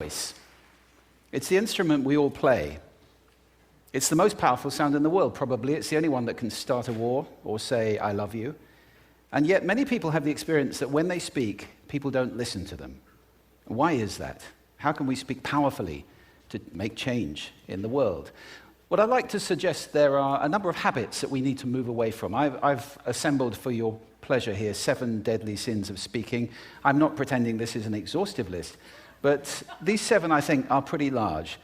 voice. It's the instrument we all play. It's the most powerful sound in the world, probably. It's the only one that can start a war or say, I love you. And yet many people have the experience that when they speak, people don't listen to them. Why is that? How can we speak powerfully to make change in the world? What I'd like to suggest, there are a number of habits that we need to move away from. I've assembled for your pleasure here 7 deadly sins of speaking. I'm not pretending this is an exhaustive list, but these 7, I think, are pretty large.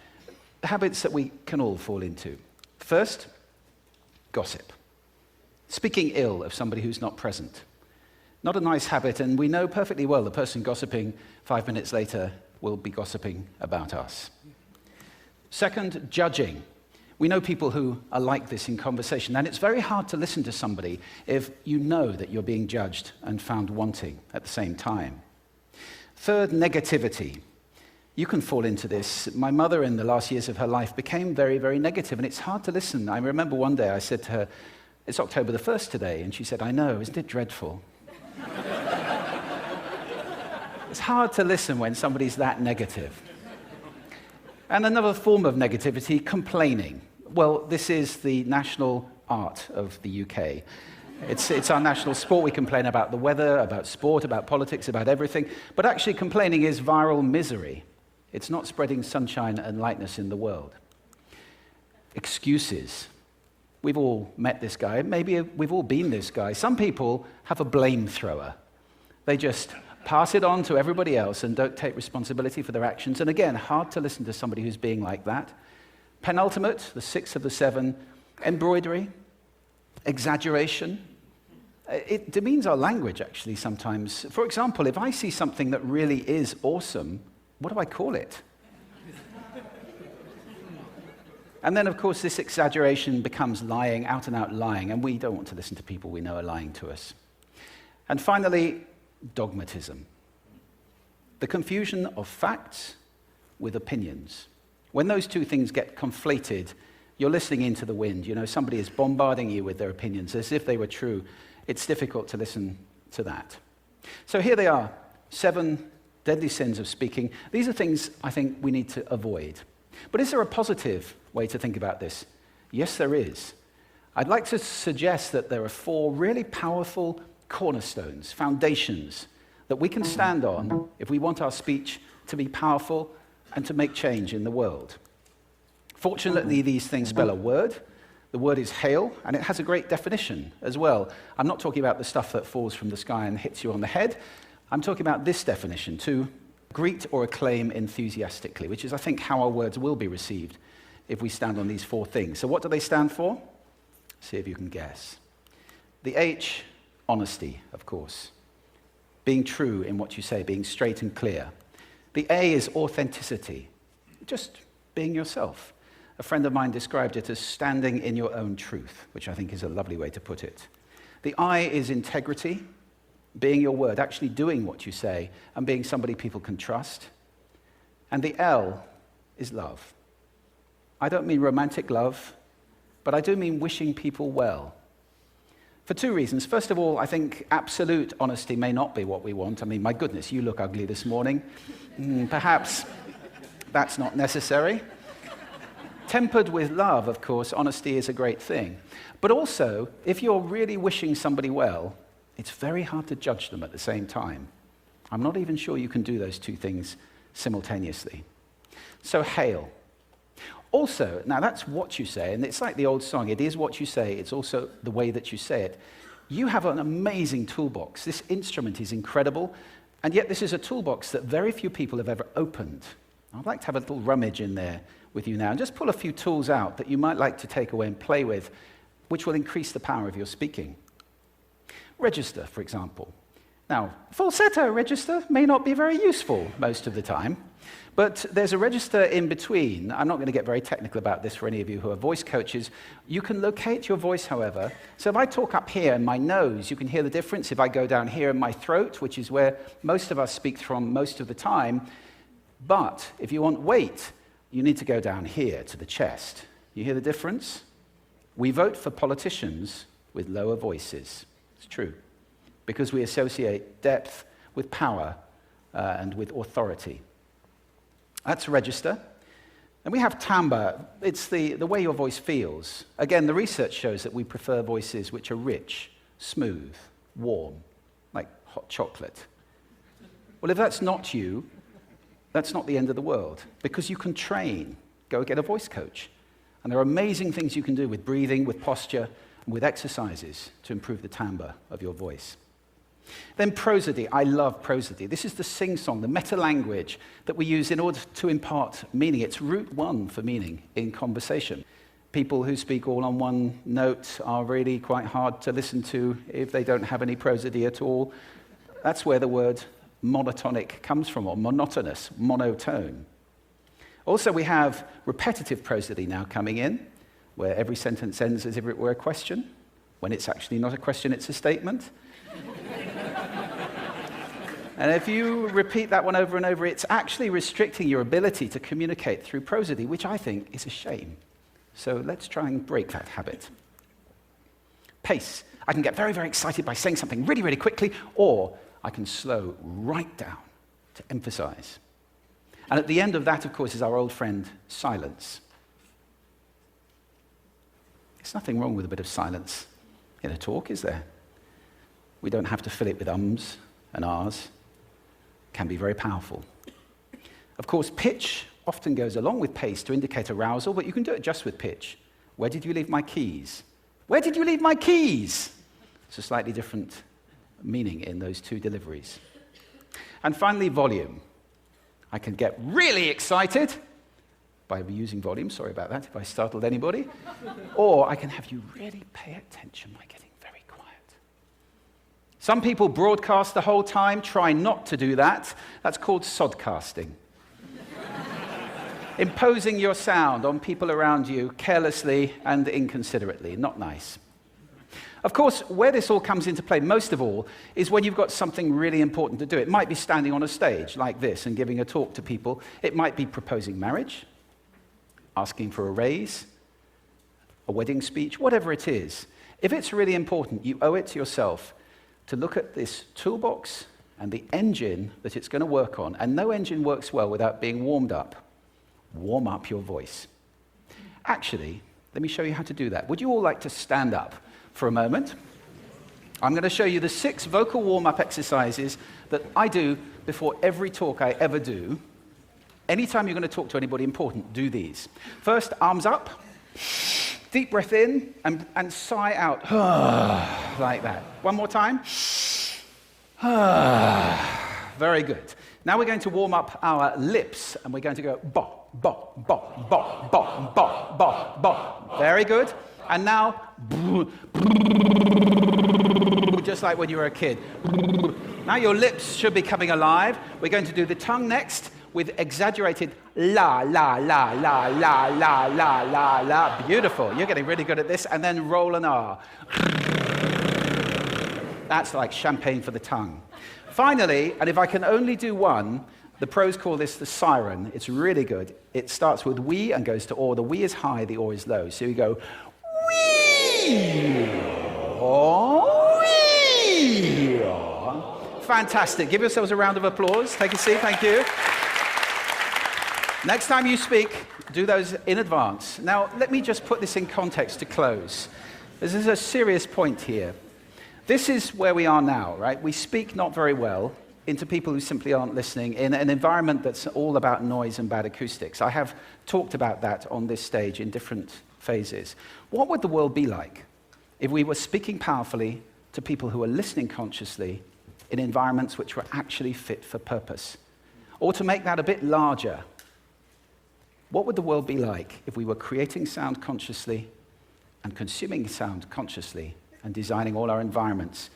Habits that we can all fall into. First, gossip. Speaking ill of somebody who's not present. Not a nice habit, and we know perfectly well the person gossiping 5 minutes later will be gossiping about us. Second, judging. We know people who are like this in conversation, and it's very hard to listen to somebody if you know that you're being judged and found wanting at the same time. Third, negativity. You can fall into this. My mother, in the last years of her life, became very, very negative, and it's hard to listen. I remember one day I said to her, "It's October the 1st today," and she said, "I know, isn't it dreadful?" It's hard to listen when somebody's that negative. And another form of negativity, complaining. Well, this is the national art of the UK. It's our national sport. We complain about the weather, about sport, about politics, about everything. But actually, complaining is viral misery. It's not spreading sunshine and lightness in the world. Excuses. We've all met this guy. Maybe we've all been this guy. Some people have a blame thrower. They just pass it on to everybody else and don't take responsibility for their actions. And again, hard to listen to somebody who's being like that. Penultimate, the 6th of the 7, embroidery, exaggeration. It demeans our language, actually, sometimes. For example, if I see something that really is awesome, what do I call it? And then, of course, this exaggeration becomes lying, out and out lying, and we don't want to listen to people we know are lying to us. And finally, dogmatism. The confusion of facts with opinions. When those two things get conflated, you're listening into the wind. You know, somebody is bombarding you with their opinions as if they were true. It's difficult to listen to that. So here they are, 7 deadly sins of speaking. These are things I think we need to avoid. But is there a positive way to think about this? Yes, there is. I'd like to suggest that there are 4 really powerful cornerstones, foundations, that we can stand on if we want our speech to be powerful and to make change in the world. Fortunately, these things spell a word. The word is hail, and it has a great definition as well. I'm not talking about the stuff that falls from the sky and hits you on the head. I'm talking about this definition, to greet or acclaim enthusiastically, which is, I think, how our words will be received if we stand on these 4 things. So what do they stand for? See if you can guess. The H, honesty, of course. Being true in what you say, being straight and clear. The A is authenticity, just being yourself. A friend of mine described it as standing in your own truth, which I think is a lovely way to put it. The I is integrity, being your word, actually doing what you say, and being somebody people can trust. And the L is love. I don't mean romantic love, but I do mean wishing people well. For 2 reasons. First of all, I think absolute honesty may not be what we want. I mean, my goodness, you look ugly this morning. Perhaps that's not necessary. Tempered with love, of course, honesty is a great thing. But also, if you're really wishing somebody well, it's very hard to judge them at the same time. I'm not even sure you can do those 2 things simultaneously. So, hail. Also, now that's what you say, and it's like the old song, it is what you say, it's also the way that you say it. You have an amazing toolbox. This instrument is incredible, and yet this is a toolbox that very few people have ever opened. I'd like to have a little rummage in there with you now, and just pull a few tools out that you might like to take away and play with, which will increase the power of your speaking. Register, for example. Now, falsetto register may not be very useful most of the time, but there's a register in between. I'm not going to get very technical about this for any of you who are voice coaches. You can locate your voice, however. So if I talk up here in my nose, you can hear the difference. If I go down here in my throat, which is where most of us speak from most of the time, but if you want weight, you need to go down here to the chest. You hear the difference? We vote for politicians with lower voices. It's true, because we associate depth with power and with authority. That's register. And we have timbre. It's the way your voice feels. Again, the research shows that we prefer voices which are rich, smooth, warm, like hot chocolate. Well, if that's not you, that's not the end of the world, because you can train. Go get a voice coach. And there are amazing things you can do with breathing, with posture, and with exercises to improve the timbre of your voice. Then prosody. I love prosody. This is the sing-song, the meta-language that we use in order to impart meaning. It's route one for meaning in conversation. People who speak all on one note are really quite hard to listen to if they don't have any prosody at all. That's where the word monotonic comes from, or monotonous, monotone. Also, we have repetitive prosody now coming in, where every sentence ends as if it were a question, when it's actually not a question, it's a statement. And if you repeat that one over and over, it's actually restricting your ability to communicate through prosody, which I think is a shame. So let's try and break that habit. Pace. I can get very, very excited by saying something really, really quickly, or I can slow right down to emphasize. And at the end of that, of course, is our old friend, silence. There's nothing wrong with a bit of silence in a talk, is there? We don't have to fill it with ums and ahs. It can be very powerful. Of course, pitch often goes along with pace to indicate arousal, but you can do it just with pitch. Where did you leave my keys? Where did you leave my keys? It's a slightly different meaning in those two deliveries. And finally, volume. I can get really excited by using volume. Sorry about that if I startled anybody. Or I can have you really pay attention by getting very quiet. Some people broadcast the whole time. Try not to do that. That's called sodcasting. Imposing your sound on people around you carelessly and inconsiderately. Not nice. Of course, where this all comes into play most of all is when you've got something really important to do. It might be standing on a stage like this and giving a talk to people. It might be proposing marriage, asking for a raise, a wedding speech, whatever it is. If it's really important, you owe it to yourself to look at this toolbox and the engine that it's going to work on. And no engine works well without being warmed up. Warm up your voice. Actually, let me show you how to do that. Would you all like to stand up for a moment? I'm going to show you the 6 vocal warm-up exercises that I do before every talk I ever do. Anytime you're going to talk to anybody important, do these. First, arms up, deep breath in, and sigh out, like that. One more time. Very good. Now we're going to warm up our lips, and we're going to go bop, bop, bop, bop, bop, bop, bop, bop. Very good. And now, just like when you were a kid. Now your lips should be coming alive. We're going to do the tongue next with exaggerated la, la, la, la, la, la, la, la, la. Beautiful. You're getting really good at this. And then roll an R. That's like champagne for the tongue. Finally, and if I can only do one, the pros call this the siren. It's really good. It starts with we and goes to or. The we is high, the or is low. So you go wee, or wee. Fantastic. Give yourselves a round of applause. Take a seat. Thank you. Next time you speak, do those in advance. Now, let me just put this in context to close. This is a serious point here. This is where we are now, right? We speak not very well into people who simply aren't listening in an environment that's all about noise and bad acoustics. I have talked about that on this stage in different phases. What would the world be like if we were speaking powerfully to people who are listening consciously in environments which were actually fit for purpose? Or to make that a bit larger, what would the world be like if we were creating sound consciously and consuming sound consciously and designing all our environments